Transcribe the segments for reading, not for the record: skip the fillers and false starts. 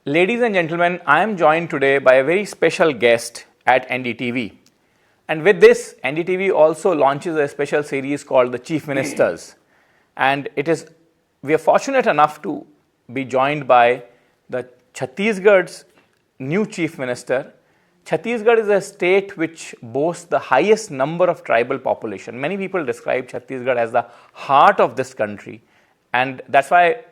Ladies and gentlemen, I am joined today by a very special guest at NDTV. And with this, NDTV also launches a special series called The Chief Ministers. And we are fortunate enough to be joined by the Chhattisgarh's new Chief Minister. Chhattisgarh is a state which boasts the highest number of tribal population. Many people describe Chhattisgarh as the heart of this country. And that's why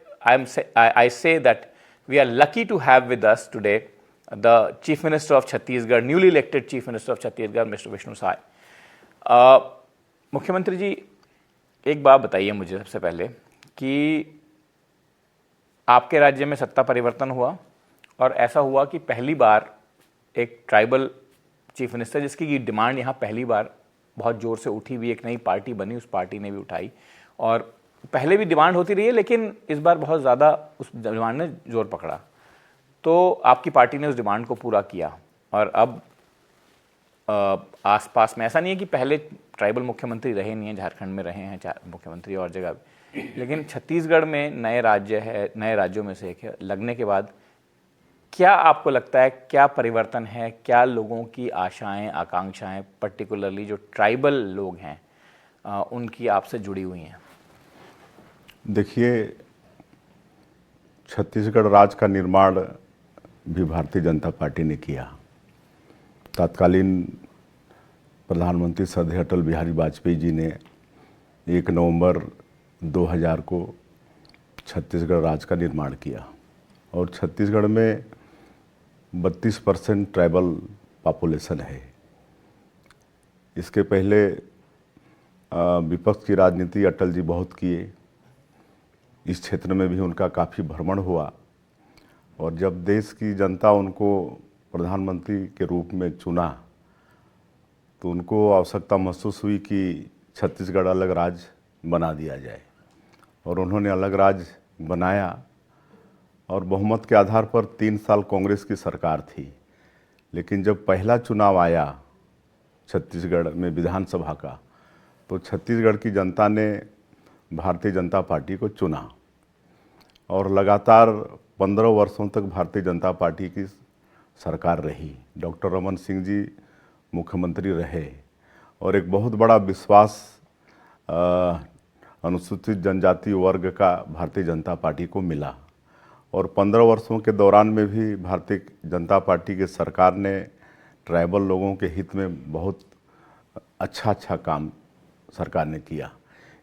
I say that we are lucky to have with us today the Chief Minister of Chhattisgarh, newly elected Chief Minister of Chhattisgarh, Mr. Vishnu Sai. मुख्यमंत्री जी, एक बात बताइए मुझे सबसे पहले कि आपके राज्य में सत्ता परिवर्तन हुआ और ऐसा हुआ कि पहली बार एक ट्राइबल चीफ मिनिस्टर, जिसकी डिमांड यहाँ पहली बार बहुत ज़ोर से उठी हुई, एक नई पार्टी बनी, उस पार्टी ने भी उठाई और पहले भी डिमांड होती रही है, लेकिन इस बार बहुत ज़्यादा उस डिमांड ने जोर पकड़ा। तो आपकी पार्टी ने उस डिमांड को पूरा किया और अब आसपास में ऐसा नहीं है कि पहले ट्राइबल मुख्यमंत्री रहे नहीं हैं, झारखंड में रहे हैं मुख्यमंत्री और जगह भी, लेकिन छत्तीसगढ़ में नए राज्य है, नए राज्यों में से एक है। लगने के बाद क्या आपको लगता है, क्या परिवर्तन है, क्या लोगों की आशाएं आकांक्षाएं, पर्टिकुलरली जो ट्राइबल लोग हैं उनकी आपसे जुड़ी हुई हैं? देखिए, छत्तीसगढ़ राज्य का निर्माण भी भारतीय जनता पार्टी ने किया। तत्कालीन प्रधानमंत्री श्रद्धेय अटल बिहारी वाजपेयी जी ने 1 नवंबर 2000 को छत्तीसगढ़ राज्य का निर्माण किया और छत्तीसगढ़ में 32% ट्राइबल पॉपुलेशन है। इसके पहले विपक्ष की राजनीति अटल जी बहुत किए, इस क्षेत्र में भी उनका काफ़ी भ्रमण हुआ और जब देश की जनता उनको प्रधानमंत्री के रूप में चुना तो उनको आवश्यकता महसूस हुई कि छत्तीसगढ़ अलग राज्य बना दिया जाए और उन्होंने अलग राज्य बनाया और बहुमत के आधार पर 3 साल कांग्रेस की सरकार थी। लेकिन जब पहला चुनाव आया छत्तीसगढ़ में विधानसभा का, तो छत्तीसगढ़ की जनता ने भारतीय जनता पार्टी को चुना और लगातार 15 वर्षों तक भारतीय जनता पार्टी की सरकार रही। डॉक्टर रमन सिंह जी मुख्यमंत्री रहे और एक बहुत बड़ा विश्वास अनुसूचित जनजाति वर्ग का भारतीय जनता पार्टी को मिला और 15 वर्षों के दौरान में भी भारतीय जनता पार्टी की सरकार ने ट्राइबल लोगों के हित में बहुत अच्छा काम सरकार ने किया।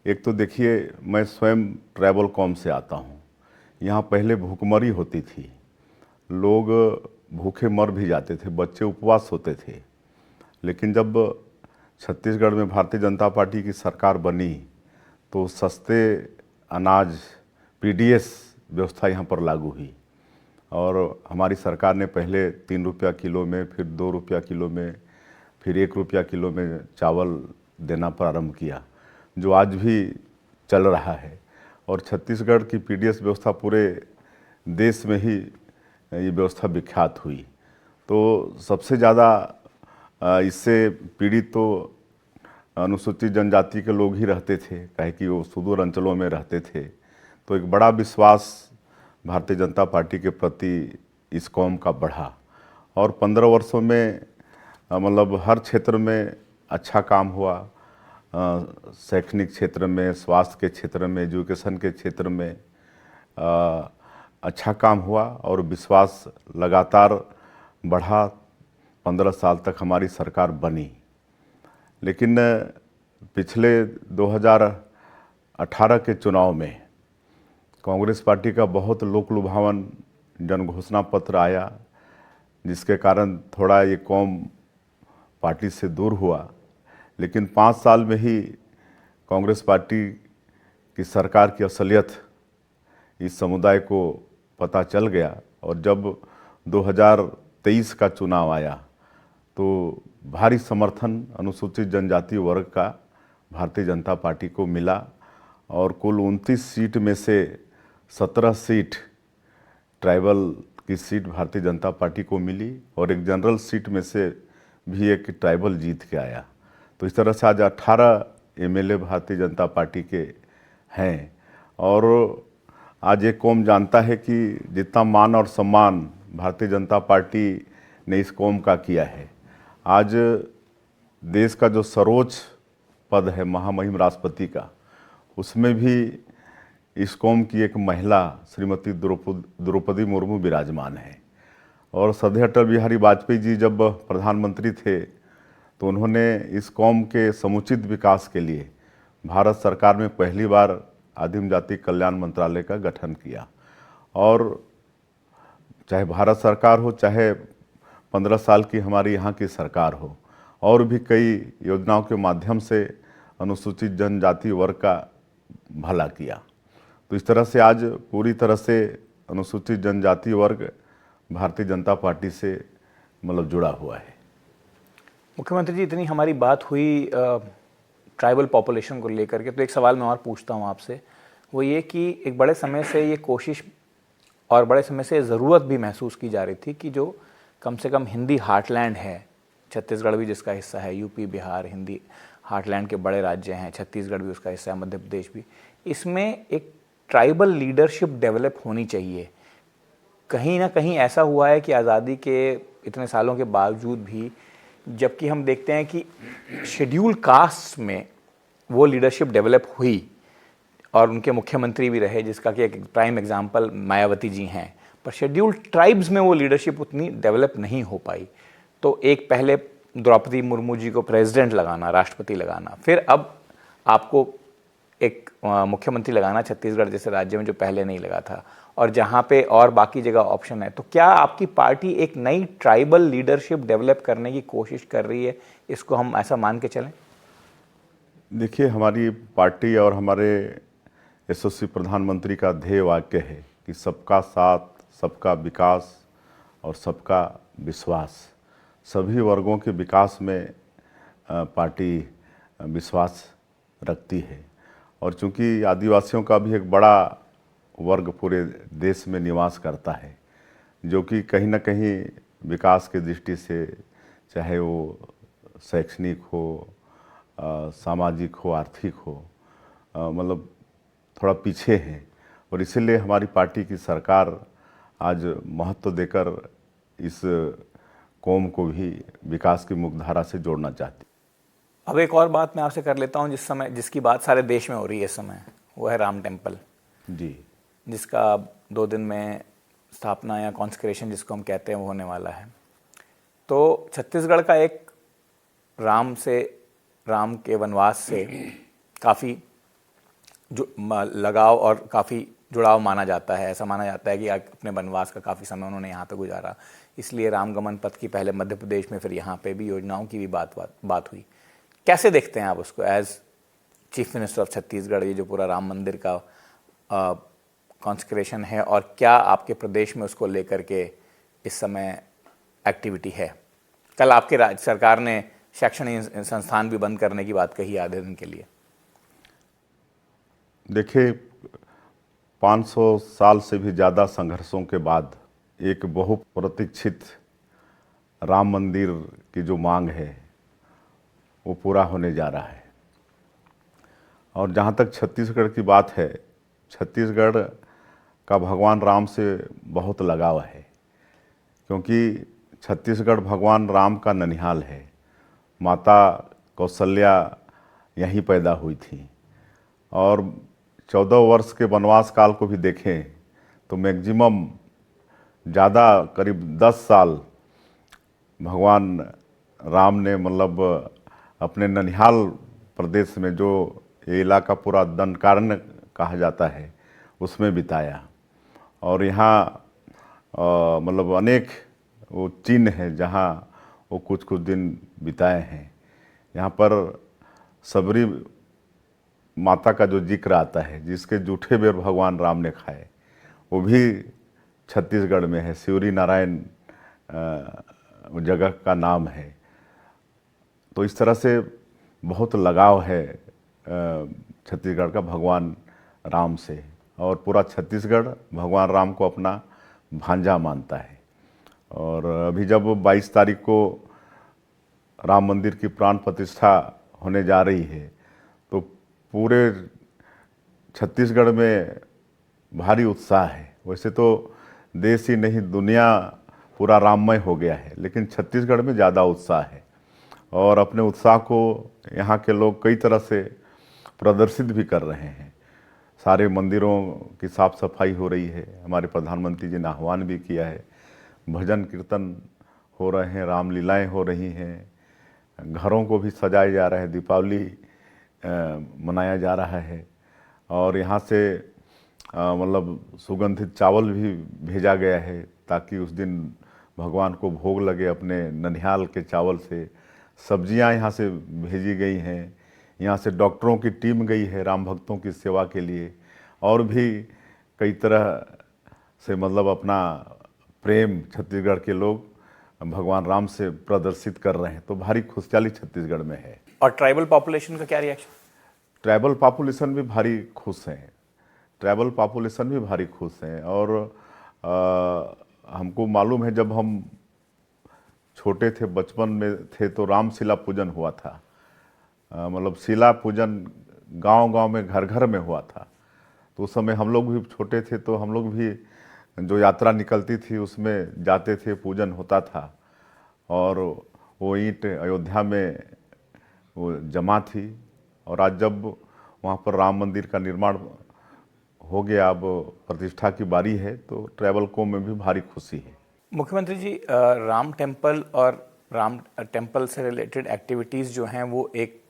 एक तो देखिए, मैं स्वयं ट्राइबल कॉम से आता हूँ। यहाँ पहले भूखमरी होती थी, लोग भूखे मर भी जाते थे, बच्चे उपवास होते थे। लेकिन जब छत्तीसगढ़ में भारतीय जनता पार्टी की सरकार बनी तो सस्ते अनाज पीडीएस व्यवस्था यहाँ पर लागू हुई और हमारी सरकार ने पहले 3 रुपया किलो में, फिर 2 रुपया किलो में, फिर 1 रुपया किलो में चावल देना प्रारंभ किया, जो आज भी चल रहा है। और छत्तीसगढ़ की पीडीएस व्यवस्था पूरे देश में ही ये व्यवस्था विख्यात हुई। तो सबसे ज़्यादा इससे पीड़ित तो अनुसूचित जनजाति के लोग ही रहते थे, काहे कि वो सुदूर अंचलों में रहते थे। तो एक बड़ा विश्वास भारतीय जनता पार्टी के प्रति इस कौम का बढ़ा और 15 वर्षों में मतलब हर क्षेत्र में अच्छा काम हुआ। शैक्षणिक क्षेत्र में, स्वास्थ्य के क्षेत्र में, एजुकेशन के क्षेत्र में अच्छा काम हुआ और विश्वास लगातार बढ़ा। 15 साल तक हमारी सरकार बनी। लेकिन पिछले 2018 के चुनाव में कांग्रेस पार्टी का बहुत लोकलुभावन जन घोषणा पत्र आया, जिसके कारण थोड़ा ये कौम पार्टी से दूर हुआ। लेकिन 5 साल में ही कांग्रेस पार्टी की सरकार की असलियत इस समुदाय को पता चल गया और जब 2023 का चुनाव आया तो भारी समर्थन अनुसूचित जनजाति वर्ग का भारतीय जनता पार्टी को मिला और कुल 29 सीट में से 17 सीट ट्राइबल की सीट भारतीय जनता पार्टी को मिली और एक जनरल सीट में से भी एक ट्राइबल जीत के आया। तो इस तरह से आज 18 एमएलए भारतीय जनता पार्टी के हैं और आज एक कौम जानता है कि जितना मान और सम्मान भारतीय जनता पार्टी ने इस कौम का किया है। आज देश का जो सर्वोच्च पद है महामहिम राष्ट्रपति का, उसमें भी इस कौम की एक महिला श्रीमती द्रौपदी मुर्मू विराजमान है। और श्रद्धेय अटल बिहारी वाजपेयी जी जब प्रधानमंत्री थे तो उन्होंने इस कौम के समुचित विकास के लिए भारत सरकार में पहली बार आदिम जाति कल्याण मंत्रालय का गठन किया। और चाहे भारत सरकार हो, चाहे 15 साल की हमारी यहाँ की सरकार हो, और भी कई योजनाओं के माध्यम से अनुसूचित जनजाति वर्ग का भला किया। तो इस तरह से आज पूरी तरह से अनुसूचित जनजाति वर्ग भारतीय जनता पार्टी से मतलब जुड़ा हुआ है। मुख्यमंत्री जी, इतनी हमारी बात हुई ट्राइबल पॉपुलेशन को लेकर के, तो एक सवाल मैं और पूछता हूँ आपसे, वो ये कि एक बड़े समय से ये कोशिश और बड़े समय से ज़रूरत भी महसूस की जा रही थी कि जो कम से कम हिंदी हार्टलैंड है, छत्तीसगढ़ भी जिसका हिस्सा है, यूपी बिहार हिंदी हार्टलैंड के बड़े राज्य हैं, छत्तीसगढ़ भी उसका हिस्सा है, मध्य प्रदेश भी, इसमें एक ट्राइबल लीडरशिप डेवलप होनी चाहिए। कहीं ना कहीं ऐसा हुआ है कि आज़ादी के इतने सालों के बावजूद भी, जबकि हम देखते हैं कि शेड्यूल कास्ट में वो लीडरशिप डेवलप हुई और उनके मुख्यमंत्री भी रहे, जिसका कि एक प्राइम एग्जाम्पल मायावती जी हैं, पर शेड्यूल ट्राइब्स में वो लीडरशिप उतनी डेवलप नहीं हो पाई। तो एक पहले द्रौपदी मुर्मू जी को प्रेसिडेंट लगाना, राष्ट्रपति लगाना, फिर अब आपको एक मुख्यमंत्री लगाना छत्तीसगढ़ जैसे राज्य में जो पहले नहीं लगा था, और जहाँ पे और बाकी जगह ऑप्शन है। तो क्या आपकी पार्टी एक नई ट्राइबल लीडरशिप डेवलप करने की कोशिश कर रही है? इसको हम ऐसा मान के चलें? देखिए, हमारी पार्टी और हमारे यशस्वी प्रधानमंत्री का ध्येय वाक्य है कि सबका साथ, सबका विकास और सबका विश्वास। सभी वर्गों के विकास में पार्टी विश्वास रखती है। और चूंकि आदिवासियों का भी एक बड़ा वर्ग पूरे देश में निवास करता है, जो कि कहीं ना कहीं विकास की दृष्टि से, चाहे वो शैक्षणिक हो, सामाजिक हो, आर्थिक हो, मतलब थोड़ा पीछे हैं। और इसीलिए हमारी पार्टी की सरकार आज महत्व देकर इस कौम को भी विकास की मुख्यधारा से जोड़ना चाहती। अब एक और बात मैं आपसे कर लेता हूँ, जिसकी बात सारे देश में हो रही है इस समय, वो है राम टेम्पल जी, जिसका 2 दिन में स्थापना या कॉन्सेक्रेशन जिसको हम कहते हैं वो होने वाला है। तो छत्तीसगढ़ का एक राम के वनवास से काफ़ी लगाव और काफ़ी जुड़ाव माना जाता है। ऐसा माना जाता है कि अपने वनवास का काफ़ी समय उन्होंने यहाँ पे गुजारा, इसलिए रामगमन पथ की पहले मध्य प्रदेश में, फिर यहाँ पे भी योजनाओं की भी बात हुई। कैसे देखते हैं आप उसको as chief minister of Chhattisgarh, ये जो पूरा राम मंदिर का कॉन्सेक्रेशन है, और क्या आपके प्रदेश में उसको लेकर के इस समय एक्टिविटी है? कल आपके राज्य सरकार ने शैक्षणिक संस्थान भी बंद करने की बात कही आधे दिन के लिए। देखिए, 500 साल से भी ज़्यादा संघर्षों के बाद एक बहुप्रतीक्षित राम मंदिर की जो मांग है वो पूरा होने जा रहा है। और जहाँ तक छत्तीसगढ़ की बात है, छत्तीसगढ़ का भगवान राम से बहुत लगाव है, क्योंकि छत्तीसगढ़ भगवान राम का ननिहाल है। माता कौशल्या यहीं पैदा हुई थी, और 14 वर्ष के वनवास काल को भी देखें तो मैक्सिमम ज़्यादा करीब 10 साल भगवान राम ने मतलब अपने ननिहाल प्रदेश में, जो ये इलाका पूरा दंडकारण्य कहा जाता है, उसमें बिताया। और यहाँ मतलब अनेक वो चिन्ह हैं जहाँ वो कुछ दिन बिताए हैं। यहाँ पर सबरी माता का जो जिक्र आता है, जिसके जूठे बेर भगवान राम ने खाए, वो भी छत्तीसगढ़ में है। शिवरी नारायण जगह का नाम है। तो इस तरह से बहुत लगाव है छत्तीसगढ़ का भगवान राम से, और पूरा छत्तीसगढ़ भगवान राम को अपना भांजा मानता है। और अभी जब 22 तारीख को राम मंदिर की प्राण प्रतिष्ठा होने जा रही है, तो पूरे छत्तीसगढ़ में भारी उत्साह है। वैसे तो देश ही नहीं, दुनिया पूरा राममय हो गया है, लेकिन छत्तीसगढ़ में ज़्यादा उत्साह है और अपने उत्साह को यहाँ के लोग कई तरह से प्रदर्शित भी कर रहे हैं। सारे मंदिरों की साफ सफाई हो रही है, हमारे प्रधानमंत्री जी ने आह्वान भी किया है, भजन कीर्तन हो रहे हैं, रामलीलाएं हो रही हैं, घरों को भी सजाया जा रहा है, दीपावली मनाया जा रहा है और यहाँ से मतलब सुगंधित चावल भी भेजा गया है ताकि उस दिन भगवान को भोग लगे। अपने ननिहाल के चावल से सब्जियां यहाँ से भेजी गई हैं, यहाँ से डॉक्टरों की टीम गई है राम भक्तों की सेवा के लिए और भी कई तरह से मतलब अपना प्रेम छत्तीसगढ़ के लोग भगवान राम से प्रदर्शित कर रहे हैं। तो भारी खुशहाली छत्तीसगढ़ में है। और ट्राइबल पॉपुलेशन का क्या रिएक्शन? ट्राइबल पॉपुलेशन भी भारी खुश हैं, ट्राइबल पॉपुलेशन भी भारी खुश हैं और हमको मालूम है जब हम छोटे थे, बचपन में थे तो रामशिला पूजन हुआ था। मतलब शिला पूजन गांव-गांव में, घर-घर में हुआ था। तो उस समय हम लोग भी छोटे थे तो हम लोग भी जो यात्रा निकलती थी उसमें जाते थे, पूजन होता था और वो ईंट अयोध्या में वो जमा थी और आज जब वहाँ पर राम मंदिर का निर्माण हो गया, अब प्रतिष्ठा की बारी है, तो ट्राइबल को में भी भारी खुशी है। मुख्यमंत्री जी, राम टेम्पल और राम टेम्पल से रिलेटेड एक्टिविटीज़ जो हैं वो एक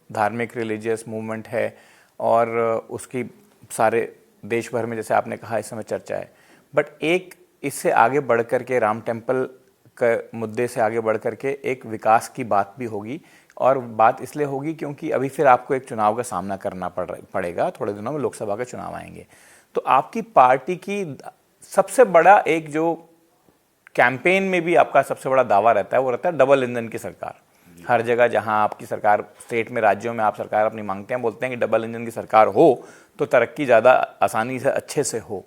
धार्मिक रिलीजियस मूवमेंट है और उसकी सारे देश भर में, जैसे आपने कहा, इस समय चर्चा है। बट एक इससे आगे बढ़ कर के, राम टेम्पल के मुद्दे से आगे बढ़ कर के एक विकास की बात भी होगी और बात इसलिए होगी क्योंकि अभी फिर आपको एक चुनाव का सामना करना पड़ेगा। थोड़े दिनों में लोकसभा के चुनाव आएंगे, तो आपकी पार्टी की सबसे बड़ा एक जो कैंपेन में भी आपका सबसे बड़ा दावा रहता है वो रहता है डबल इंजन की सरकार। हर जगह जहां आपकी सरकार, स्टेट में, राज्यों में आप सरकार अपनी मांगते हैं, बोलते हैं कि डबल इंजन की सरकार हो तो तरक्की ज़्यादा आसानी से, अच्छे से हो।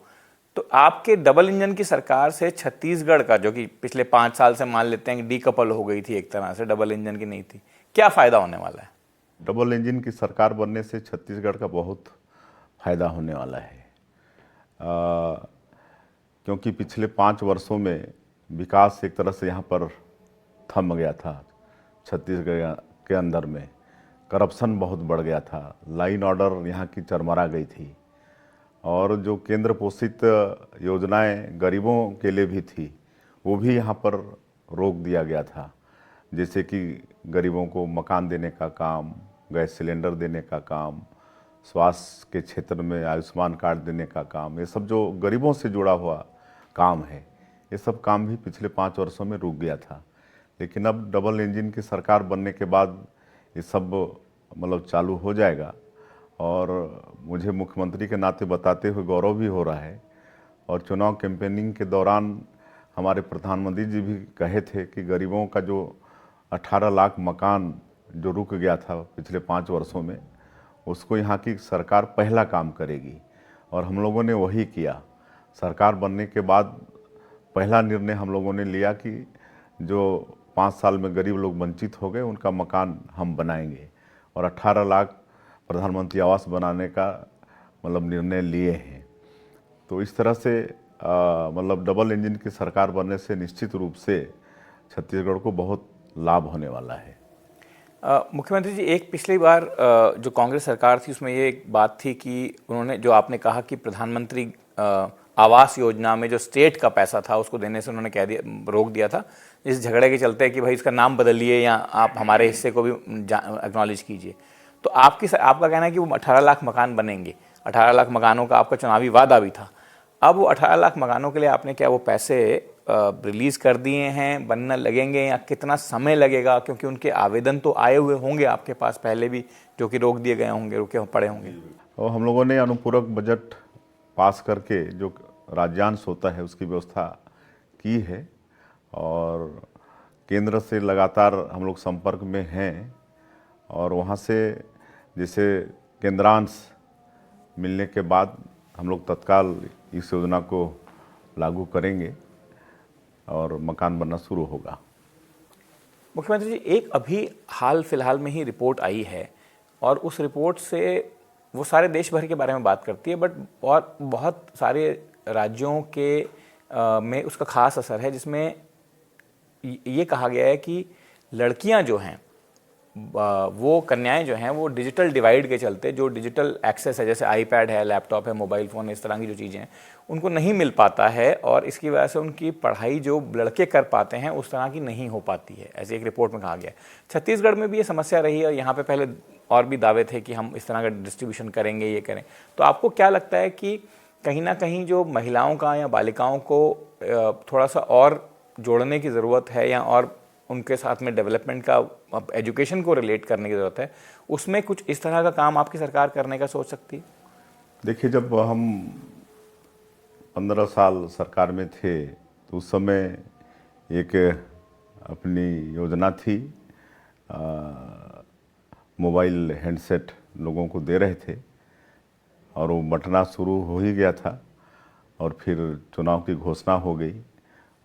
तो आपके डबल इंजन की सरकार से छत्तीसगढ़ का, जो कि पिछले 5 साल से मान लेते हैं कि डीकपल हो गई थी, एक तरह से डबल इंजन की नहीं थी, क्या फ़ायदा होने वाला है? डबल इंजन की सरकार बनने से छत्तीसगढ़ का बहुत फायदा होने वाला है क्योंकि पिछले 5 वर्षों में विकास एक तरह से यहाँ पर थम गया था। छत्तीसगढ़ के अंदर में करप्शन बहुत बढ़ गया था, लाइन ऑर्डर यहाँ की चरमरा गई थी और जो केंद्र पोषित योजनाएं गरीबों के लिए भी थी वो भी यहाँ पर रोक दिया गया था। जैसे कि गरीबों को मकान देने का काम, गैस सिलेंडर देने का काम, स्वास्थ्य के क्षेत्र में आयुष्मान कार्ड देने का काम, ये सब जो गरीबों से जुड़ा हुआ काम है, ये सब काम भी पिछले 5 वर्षों में रुक गया था। लेकिन अब डबल इंजन की सरकार बनने के बाद ये सब मतलब चालू हो जाएगा और मुझे मुख्यमंत्री के नाते बताते हुए गौरव भी हो रहा है। और चुनाव कैंपेनिंग के दौरान हमारे प्रधानमंत्री जी भी कहे थे कि गरीबों का जो 18 लाख मकान जो रुक गया था पिछले 5 वर्षों में, उसको यहाँ की सरकार पहला काम करेगी और हम लोगों ने वही किया। सरकार बनने के बाद पहला निर्णय हम लोगों ने लिया कि जो 5 साल में गरीब लोग वंचित हो गए उनका मकान हम बनाएंगे और 18 लाख प्रधानमंत्री आवास बनाने का मतलब निर्णय लिए हैं। तो इस तरह से मतलब डबल इंजन की सरकार बनने से निश्चित रूप से छत्तीसगढ़ को बहुत लाभ होने वाला है। मुख्यमंत्री जी, एक पिछली बार जो कांग्रेस सरकार थी उसमें ये एक बात थी कि उन्होंने, जो आपने कहा कि प्रधानमंत्री आवास योजना में जो स्टेट का पैसा था उसको देने से उन्होंने कह दिया, रोक दिया था, इस झगड़े के चलते कि भाई इसका नाम बदलिए या आप हमारे हिस्से को भी एक्नॉलेज कीजिए। तो आपका कहना है कि वो 18 लाख मकान बनेंगे, 18 लाख मकानों का आपका चुनावी वादा भी था। अब वो 18 लाख मकानों के लिए आपने क्या वो पैसे रिलीज़ कर दिए हैं, बनने लगेंगे या कितना समय लगेगा? क्योंकि उनके आवेदन तो आए हुए होंगे आपके पास पहले भी, जो कि रोक दिए गए होंगे, रुके पड़े होंगे। और हम लोगों ने अनुपूरक बजट पास करके जो राज्यांश होता है उसकी व्यवस्था की है और केंद्र से लगातार हम लोग संपर्क में हैं और वहाँ से जैसे केंद्रांश मिलने के बाद हम लोग तत्काल इस योजना को लागू करेंगे और मकान बनना शुरू होगा। मुख्यमंत्री जी, एक अभी हाल फिलहाल में ही रिपोर्ट आई है और उस रिपोर्ट से वो सारे देश भर के बारे में बात करती है, बट और बहुत सारे राज्यों के में उसका खास असर है, जिसमें ये कहा गया है कि लड़कियां जो हैं, वो कन्याएं जो हैं, वो डिजिटल डिवाइड के चलते जो डिजिटल एक्सेस है, जैसे आईपैड है, लैपटॉप है, मोबाइल फ़ोन, इस तरह की जो चीज़ें हैं, उनको नहीं मिल पाता है, और इसकी वजह से उनकी पढ़ाई जो लड़के कर पाते हैं उस तरह की नहीं हो पाती है, ऐसे एक रिपोर्ट में कहा गया है। छत्तीसगढ़ में भी ये समस्या रही है, और यहाँ पे पहले और भी दावे थे कि हम इस तरह का डिस्ट्रीब्यूशन करेंगे, ये करें। तो आपको क्या लगता है कि कहीं ना कहीं जो महिलाओं का या बालिकाओं को थोड़ा सा और जोड़ने की ज़रूरत है, या और उनके साथ में डेवलपमेंट का, एजुकेशन को रिलेट करने की ज़रूरत है, उसमें कुछ इस तरह का काम आपकी सरकार करने का सोच सकती है? देखिए, जब हम 15 साल सरकार में थे तो उस समय एक अपनी योजना थी, मोबाइल हैंडसेट लोगों को दे रहे थे, और वो बंटना शुरू हो ही गया था, और फिर चुनाव की घोषणा हो गई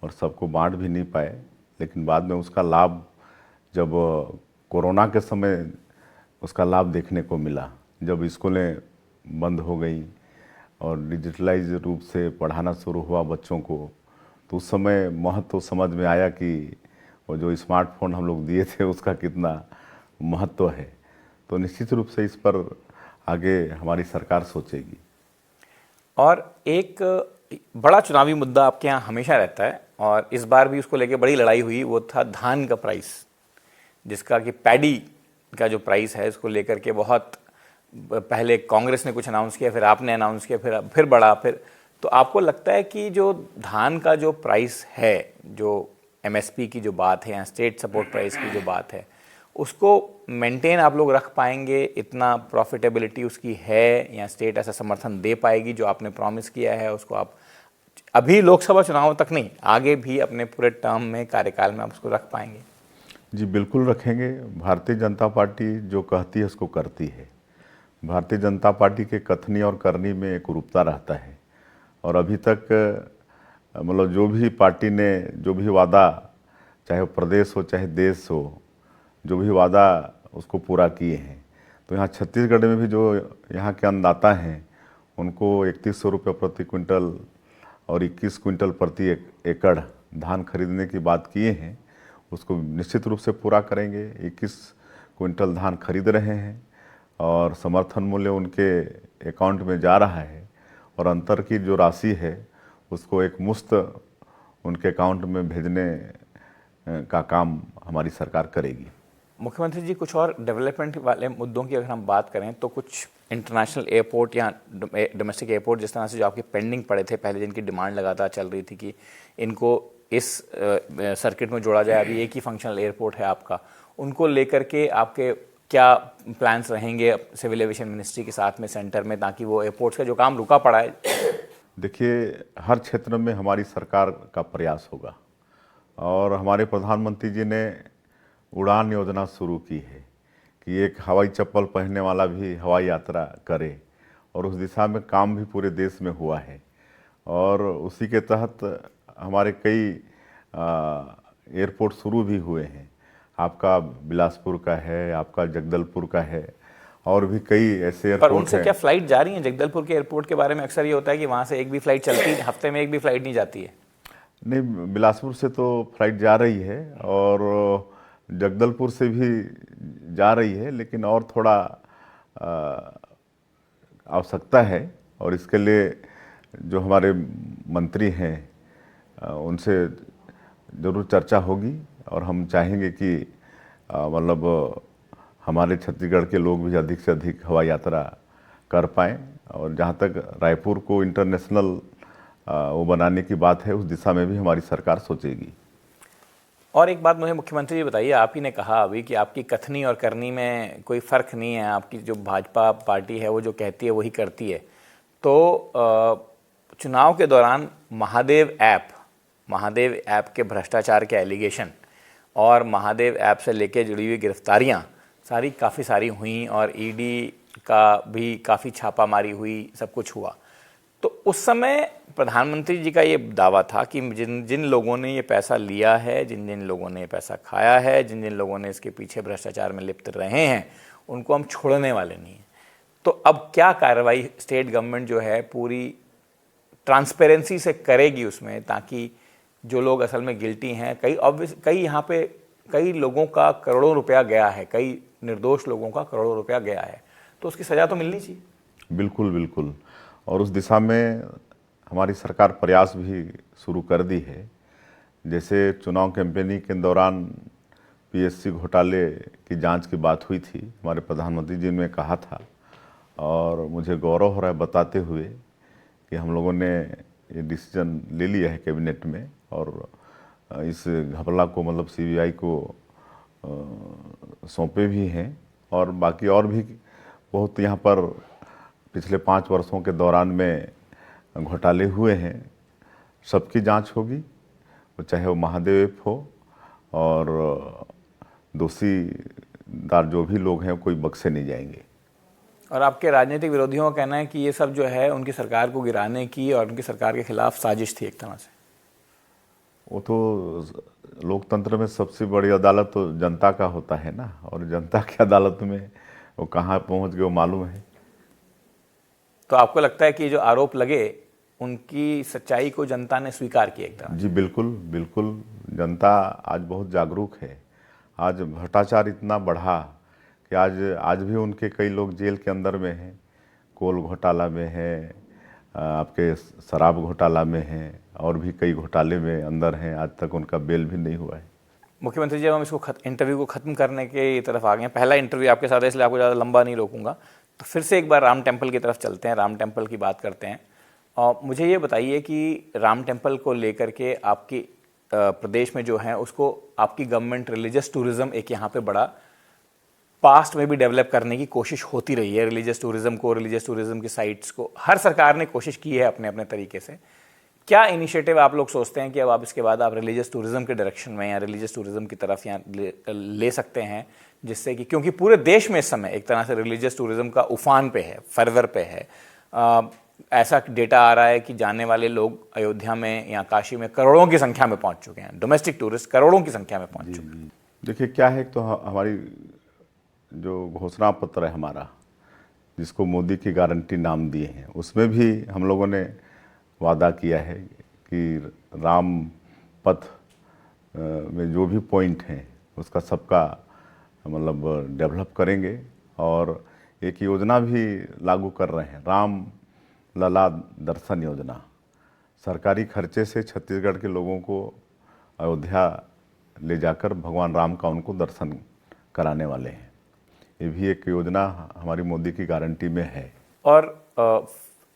और सबको बांट भी नहीं पाए। लेकिन बाद में उसका लाभ, जब कोरोना के समय उसका लाभ देखने को मिला, जब स्कूलें बंद हो गई और डिजिटलाइज रूप से पढ़ाना शुरू हुआ बच्चों को, तो उस समय महत्व समझ में आया कि वो जो स्मार्टफोन हम लोग दिए थे उसका कितना महत्व है। तो निश्चित रूप से इस पर आगे हमारी सरकार सोचेगी। और एक बड़ा चुनावी मुद्दा आपके यहाँ हमेशा रहता है, और इस बार भी उसको लेके बड़ी लड़ाई हुई, वो था धान का प्राइस, जिसका कि पैडी का जो प्राइस है, इसको लेकर के बहुत पहले कांग्रेस ने कुछ अनाउंस किया, फिर आपने अनाउंस किया, फिर बढ़ा, फिर। तो आपको लगता है कि जो धान का जो प्राइस है, जो एमएसपी की जो बात है, या स्टेट सपोर्ट प्राइस की जो बात है, उसको मेंटेन आप लोग रख पाएंगे? इतना प्रॉफिटेबिलिटी उसकी है, या स्टेट ऐसा समर्थन दे पाएगी जो आपने प्रॉमिस किया है उसको आप अभी लोकसभा चुनाव तक नहीं, आगे भी अपने पूरे टर्म में, कार्यकाल में आप उसको रख पाएंगे? जी बिल्कुल रखेंगे। भारतीय जनता पार्टी जो कहती है उसको करती है। भारतीय जनता पार्टी के कथनी और करनी में एक रूपता रहता है, और अभी तक मतलब जो भी पार्टी ने जो भी वादा, चाहे वो प्रदेश हो चाहे देश हो, जो भी वादा उसको पूरा किए हैं। तो यहाँ छत्तीसगढ़ में भी जो यहाँ के अन्नदाता हैं उनको 3100 रुपये प्रति क्विंटल और 21 क्विंटल प्रति एकड़ धान खरीदने की बात किए हैं, उसको निश्चित रूप से पूरा करेंगे। 21 क्विंटल धान खरीद रहे हैं और समर्थन मूल्य उनके अकाउंट में जा रहा है, और अंतर की जो राशि है उसको एक मुश्त उनके अकाउंट में भेजने का काम हमारी सरकार करेगी। मुख्यमंत्री जी, कुछ और डेवलपमेंट वाले मुद्दों की अगर हम बात करें तो कुछ इंटरनेशनल एयरपोर्ट या डोमेस्टिक एयरपोर्ट जिस तरह से जो आपके पेंडिंग पड़े थे पहले, जिनकी डिमांड लगातार चल रही थी कि इनको इस सर्किट में जोड़ा जाए, अभी एक ही फंक्शनल एयरपोर्ट है आपका, उनको लेकर के आपके क्या प्लान्स रहेंगे सिविल एविएशन मिनिस्ट्री के साथ में, सेंटर में, ताकि वो एयरपोर्ट्स का जो काम रुका पड़ा है? देखिए, हर क्षेत्र में हमारी सरकार का प्रयास होगा, और हमारे प्रधानमंत्री जी ने उड़ान योजना शुरू की है कि एक हवाई चप्पल पहनने वाला भी हवाई यात्रा करे, और उस दिशा में काम भी पूरे देश में हुआ है। और उसी के तहत हमारे कई एयरपोर्ट शुरू भी हुए हैं। आपका बिलासपुर का है, आपका जगदलपुर का है, और भी कई ऐसे एयरपोर्ट पर उनसे क्या फ्लाइट जा रही है? जगदलपुर के एयरपोर्ट के बारे में अक्सर ये होता है कि वहाँ से एक भी फ्लाइट चलती है, हफ्ते में एक भी फ्लाइट नहीं जाती है। नहीं, बिलासपुर से तो फ्लाइट जा रही है और जगदलपुर से भी जा रही है, लेकिन और थोड़ा आवश्यकता है, और इसके लिए जो हमारे मंत्री हैं उनसे ज़रूर चर्चा होगी, और हम चाहेंगे कि मतलब हमारे छत्तीसगढ़ के लोग भी अधिक से अधिक हवाई यात्रा कर पाएँ, और जहाँ तक रायपुर को इंटरनेशनल वो बनाने की बात है, उस दिशा में भी हमारी सरकार सोचेगी। और एक बात मुझे मुख्यमंत्री जी बताइए, आप ही ने कहा अभी कि आपकी कथनी और करनी में कोई फ़र्क नहीं है, आपकी जो भाजपा पार्टी है वो जो कहती है वही करती है। तो चुनाव के दौरान महादेव ऐप के भ्रष्टाचार के एलिगेशन और महादेव ऐप से लेके जुड़ी हुई गिरफ्तारियां काफ़ी सारी हुई, और ईडी का भी काफ़ी छापामारी हुई, सब कुछ हुआ। तो उस समय प्रधानमंत्री जी का ये दावा था कि जिन जिन लोगों ने ये पैसा लिया है, जिन जिन लोगों ने ये पैसा खाया है, जिन जिन लोगों ने इसके पीछे भ्रष्टाचार में लिप्त रहे हैं, उनको हम छोड़ने वाले नहीं हैं। तो अब क्या कार्रवाई स्टेट गवर्नमेंट जो है पूरी ट्रांसपेरेंसी से करेगी उसमें, ताकि जो लोग असल में गिल्टी हैं, कई यहाँ पे कई लोगों का करोड़ों रुपया गया है, कई निर्दोष लोगों का करोड़ों रुपया गया है, तो उसकी सज़ा तो मिलनी चाहिए। बिल्कुल बिल्कुल। और उस दिशा में हमारी सरकार प्रयास भी शुरू कर दी है। जैसे चुनाव कैंपेनिंग के दौरान पीएससी घोटाले की जांच की बात हुई थी, हमारे प्रधानमंत्री जी ने कहा था, और मुझे गौरव हो रहा है बताते हुए कि हम लोगों ने ये डिसीजन ले लिया है कैबिनेट में, और इस घपला को मतलब सीबीआई को सौंपे भी हैं। और बाकी और भी बहुत यहाँ पर पिछले 5 वर्षों के दौरान में घोटाले हुए हैं, सबकी जांच होगी, चाहे वो महादेव हो, और दोषीदार जो भी लोग हैं कोई बख्शे नहीं जाएंगे। और आपके राजनीतिक विरोधियों का कहना है कि ये सब जो है उनकी सरकार को गिराने की और उनकी सरकार के खिलाफ साजिश थी एक तरह से। वो तो लोकतंत्र में सबसे बड़ी अदालत तो जनता का होता है ना, और जनता की अदालत में वो कहाँ पहुँच गए वो मालूम है। तो आपको लगता है कि जो आरोप लगे उनकी सच्चाई को जनता ने स्वीकार किया एक तरह? जी बिल्कुल बिल्कुल। जनता आज बहुत जागरूक है। आज भ्रष्टाचार इतना बढ़ा कि आज भी उनके कई लोग जेल के अंदर में हैं। कोल घोटाला में है, आपके शराब घोटाला में हैं, और भी कई घोटाले में अंदर हैं। आज तक उनका बेल भी नहीं हुआ है। मुख्यमंत्री जी, हम इसको इंटरव्यू को ख़त्म करने के तरफ आ गए हैं। पहला इंटरव्यू आपके साथ है, इसलिए आपको ज़्यादा लंबा नहीं रोकूंगा। तो फिर से एक बार राम टेम्पल की तरफ चलते हैं, राम टेम्पल की बात करते हैं। और मुझे ये बताइए कि राम टेम्पल को लेकर के आपकी प्रदेश में जो है उसको आपकी गवर्नमेंट रिलीजियस टूरिज़्म एक यहाँ पे बड़ा पास्ट में भी डेवलप करने की कोशिश होती रही है। रिलीजियस टूरिज़्म की साइट्स को हर सरकार ने कोशिश की है अपने अपने तरीके से। क्या इनिशिएटिव आप लोग सोचते हैं कि अब आप इसके बाद आप रिलीजियस टूरिज़्म के डायरेक्शन में या रिलीजियस टूरिज़्म की तरफ यहाँ ले सकते हैं, जिससे कि क्योंकि पूरे देश में इस समय एक तरह से रिलीजियस टूरिज़्म का उफान पे है, फरवर पे है। ऐसा डेटा आ रहा है कि जाने वाले लोग अयोध्या में या काशी में करोड़ों की संख्या में पहुंच चुके हैं। डोमेस्टिक टूरिस्ट करोड़ों की संख्या में पहुंच चुके हैं। देखिए क्या है, तो हमारी जो घोषणा पत्र है हमारा, जिसको मोदी की गारंटी नाम दिए हैं, उसमें भी हम लोगों ने वादा किया है कि राम पथ में जो भी पॉइंट हैं उसका सबका मतलब डेवलप करेंगे। और एक योजना भी लागू कर रहे हैं, राम लला दर्शन योजना। सरकारी खर्चे से छत्तीसगढ़ के लोगों को अयोध्या ले जाकर भगवान राम का उनको दर्शन कराने वाले हैं। ये भी एक योजना हमारी मोदी की गारंटी में है। और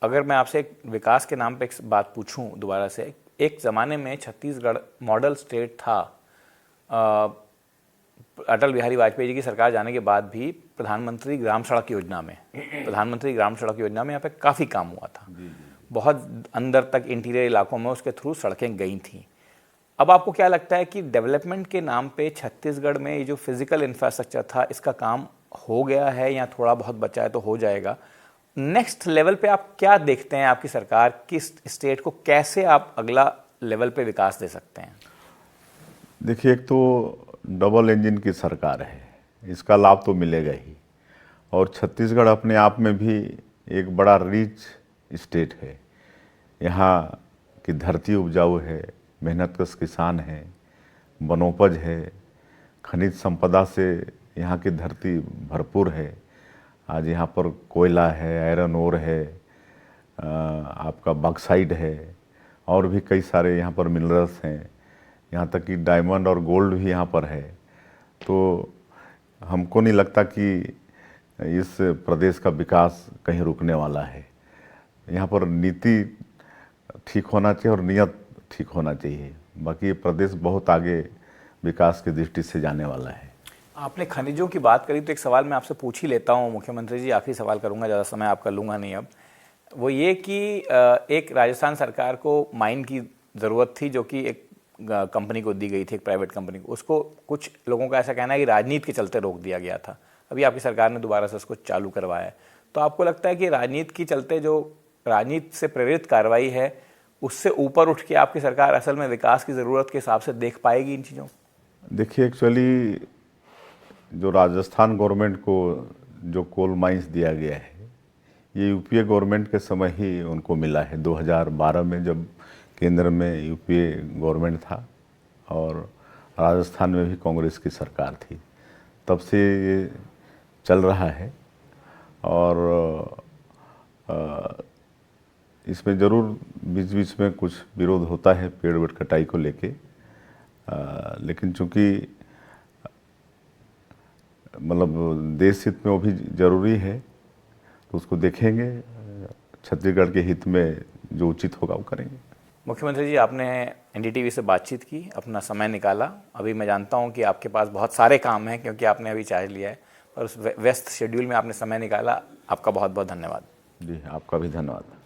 अगर मैं आपसे एक विकास के नाम पे एक बात पूछूं दोबारा से, एक ज़माने में छत्तीसगढ़ मॉडल स्टेट था। अटल बिहारी वाजपेयी जी की सरकार जाने के बाद भी प्रधानमंत्री ग्राम सड़क योजना में यहाँ पे काफ़ी काम हुआ था। बहुत अंदर तक इंटीरियर इलाकों में उसके थ्रू सड़कें गई थीं। अब आपको क्या लगता है कि डेवलपमेंट के नाम पे छत्तीसगढ़ में ये जो फिजिकल इंफ्रास्ट्रक्चर था इसका काम हो गया है या थोड़ा बहुत बचा है तो हो जाएगा? नेक्स्ट लेवल पे आप क्या देखते हैं, आपकी सरकार किस स्टेट को कैसे आप अगला लेवल पे विकास दे सकते हैं? देखिए, एक तो डबल इंजन की सरकार है, इसका लाभ तो मिलेगा ही। और छत्तीसगढ़ अपने आप में भी एक बड़ा रिच स्टेट है। यहाँ की धरती उपजाऊ है, मेहनतकश किसान हैं, वनोपज है, खनिज संपदा से यहाँ की धरती भरपूर है। आज यहाँ पर कोयला है, आयरन ओर है, आपका बॉक्साइट है, और भी कई सारे यहाँ पर मिनरल्स हैं। यहाँ तक कि डायमंड और गोल्ड भी यहाँ पर है। तो हमको नहीं लगता कि इस प्रदेश का विकास कहीं रुकने वाला है। यहाँ पर नीति ठीक होना चाहिए और नियत ठीक होना चाहिए। बाकी ये प्रदेश बहुत आगे विकास की दृष्टि से जाने वाला है। आपने खनिजों की बात करी तो एक सवाल मैं आपसे पूछ ही लेता हूँ मुख्यमंत्री जी, आखिरी सवाल करूँगा, ज़्यादा समय आपका लूँगा नहीं। अब वो ये कि एक राजस्थान सरकार को माइन की ज़रूरत थी जो कि एक कंपनी को दी गई थी, एक प्राइवेट कंपनी को। उसको कुछ लोगों का ऐसा कहना है कि राजनीति के चलते रोक दिया गया था। अभी आपकी सरकार ने दोबारा से उसको चालू करवाया है। तो आपको लगता है कि राजनीति के चलते जो राजनीति से प्रेरित कार्रवाई है उससे ऊपर उठ के आपकी सरकार असल में विकास की ज़रूरत के हिसाब से देख पाएगी इन चीज़ों? देखिए, एक्चुअली जो राजस्थान गवर्नमेंट को जो कोल माइंस दिया गया है, ये यूपीए गवर्नमेंट के समय ही उनको मिला है। 2012 में जब केंद्र में यूपीए गवर्नमेंट था और राजस्थान में भी कांग्रेस की सरकार थी, तब से ये चल रहा है। और इसमें ज़रूर बीच बीच में कुछ विरोध होता है पेड़ वेड़ कटाई को लेके, लेकिन चूंकि मतलब देश हित में वो भी ज़रूरी है तो उसको देखेंगे। छत्तीसगढ़ के हित में जो उचित होगा वो करेंगे। मुख्यमंत्री जी, आपने एनडीटीवी से बातचीत की, अपना समय निकाला। अभी मैं जानता हूं कि आपके पास बहुत सारे काम हैं क्योंकि आपने अभी चार्ज लिया है, और उस व्यस्त शेड्यूल में आपने समय निकाला। आपका बहुत बहुत धन्यवाद। जी, आपका भी धन्यवाद।